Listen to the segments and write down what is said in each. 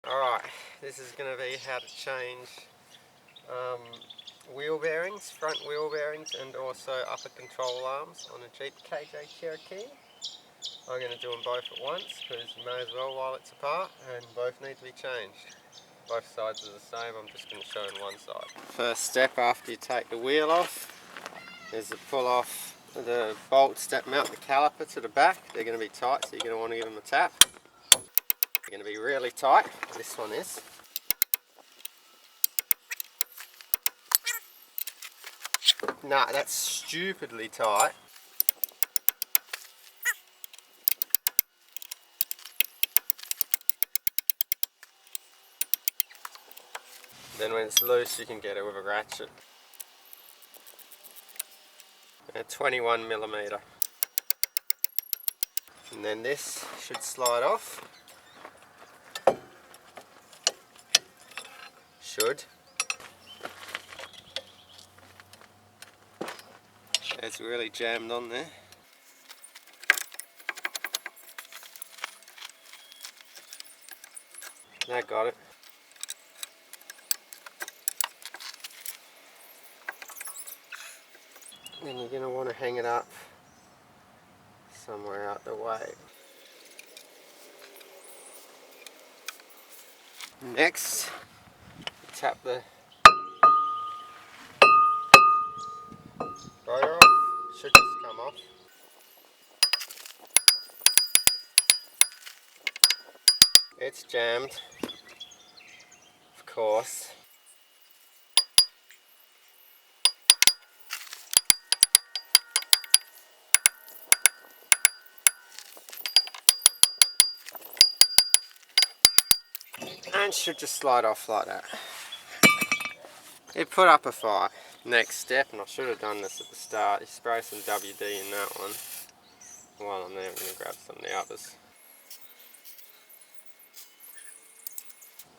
Alright, this is going to be how to change wheel bearings, front wheel bearings, and also upper control arms on a Jeep KJ Cherokee. I'm going to do them both at once because you may as well while it's apart, and both need to be changed. Both sides are the same, I'm just going to show you one side. First step after you take the wheel off is to pull off the bolts that mount the caliper to the back. They're going to be tight, so you're going to want to give them a tap. They're going to be really tight, this one is. Nah, that's stupidly tight. Then when it's loose you can get it with a ratchet. A 21mm. And then this should slide off. Should. It's really jammed on there. Now got it. Then you're going to want to hang it up somewhere out the way. Next, tap the rotor off. Should just come off. It's jammed, of course. And should just slide off like that. It put up a fight. Next step, and I should have done this at the start, you spray some WD in that one. While I'm there, I'm going to grab some of the others.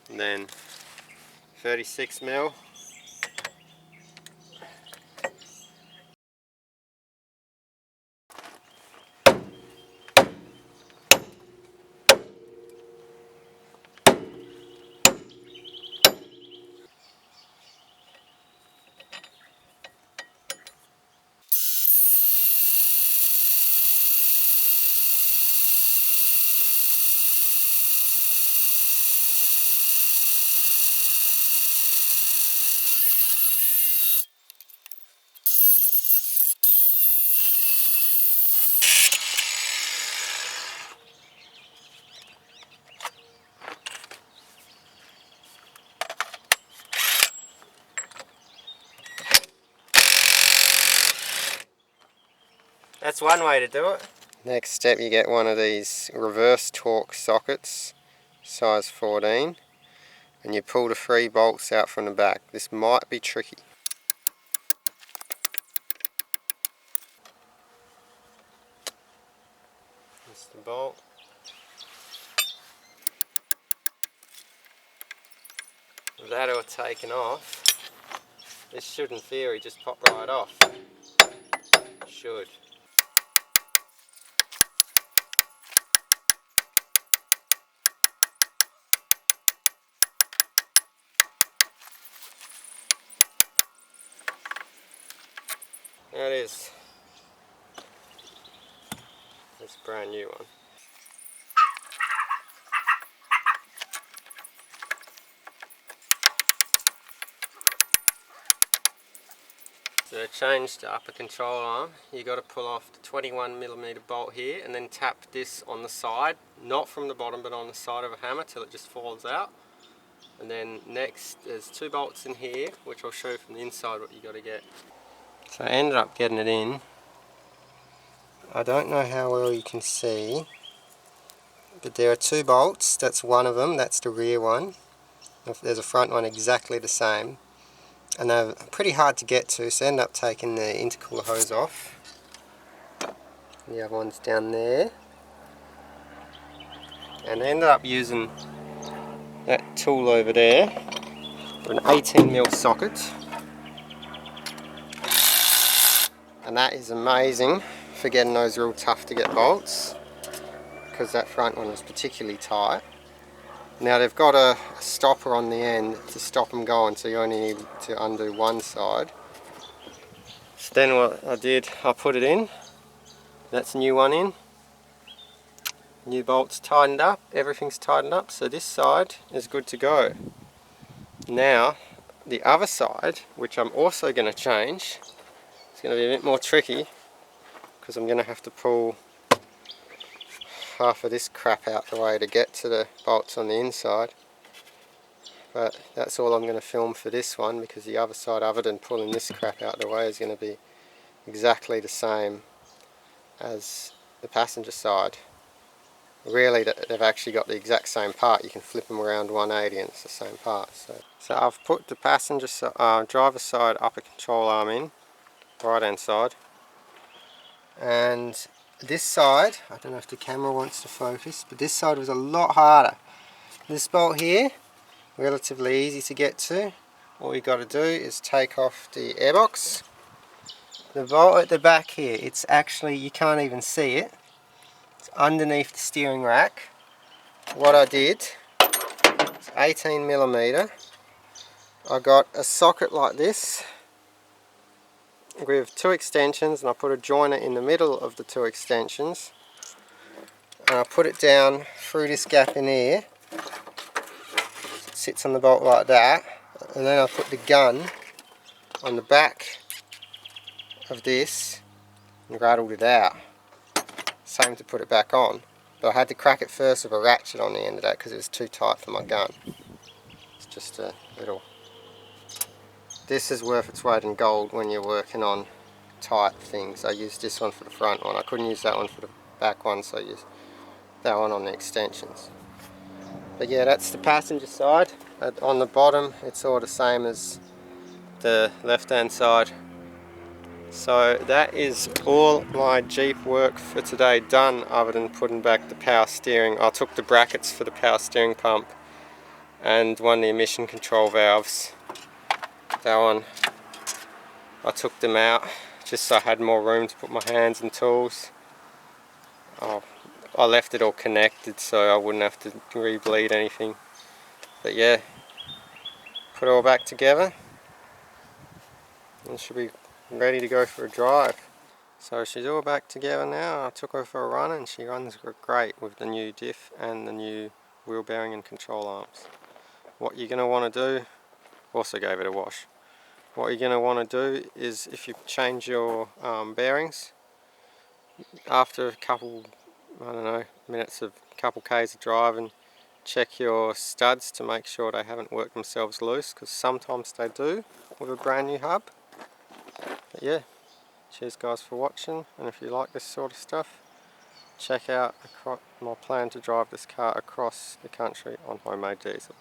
And then 36mm. That's one way to do it. Next step, you get one of these reverse torque sockets, size 14, and you pull the 3 bolts out from the back. This might be tricky. That's the bolt. With that all taken off, this should in theory just pop right off. Should. There it is. It's a brand new one. So to change the upper control arm, you got to pull off the 21mm bolt here and then tap this on the side, not from the bottom but on the side of a hammer till it just falls out. And then next there's 2 bolts in here, which I'll show you from the inside what you got to get. So I ended up getting it in. I don't know how well you can see, but there are 2 bolts. That's one of them, that's the rear one. There's a front one exactly the same. And they're pretty hard to get to, so I end up taking the intercooler hose off. The other one's down there. And I ended up using that tool over there for an 18mm socket. And that is amazing for getting those real tough to get bolts, because that front one was particularly tight. Now they've got a stopper on the end to stop them going, so you only need to undo one side. So then what I did, I put it in. That's a new one in. New bolts tightened up, everything's tightened up, so this side is good to go. Now the other side, which I'm also going to change, it's going to be a bit more tricky because I'm going to have to pull half of this crap out the way to get to the bolts on the inside. But that's all I'm going to film for this one, because the other side, other than pulling this crap out the way, is going to be exactly the same as the passenger side. Really, they've actually got the exact same part. You can flip them around 180 and it's the same part. So I've put the passenger driver side upper control arm in, right hand side, and this side, I don't know if the camera wants to focus, but this side was a lot harder. This bolt here, relatively easy to get to. All you got to do is take off the airbox. The bolt at the back here, it's actually, you can't even see it. It's underneath the steering rack. What I did, it's 18mm. I got a socket like this with two extensions, and I put a joiner in the middle of the two extensions, and I put it down through this gap in here. It sits on the bolt like that, and then I put the gun on the back of this and rattled it out. Same to put it back on, but I had to crack it first with a ratchet on the end of that because it was too tight for my gun. It's just a little... This is worth its weight in gold when you're working on tight things. I used this one for the front one. I couldn't use that one for the back one, so I used that one on the extensions. But yeah, that's the passenger side. On the bottom, it's all the same as the left-hand side. So that is all my Jeep work for today done, other than putting back the power steering. I took the brackets for the power steering pump and one of the emission control valves. That one, I took them out just so I had more room to put my hands and tools. I left it all connected so I wouldn't have to re-bleed anything. But yeah, put it all back together and should be ready to go for a drive. So she's all back together now. I took her for a run and she runs great with the new diff and the new wheel bearing and control arms. What you're going to want to do, also gave it a wash. What you're going to want to do is, if you change your bearings, after a couple, I don't know, minutes of couple k's of driving, check your studs to make sure they haven't worked themselves loose, because sometimes they do with a brand new hub. But yeah, cheers guys for watching, and if you like this sort of stuff, check out my plan to drive this car across the country on homemade diesel.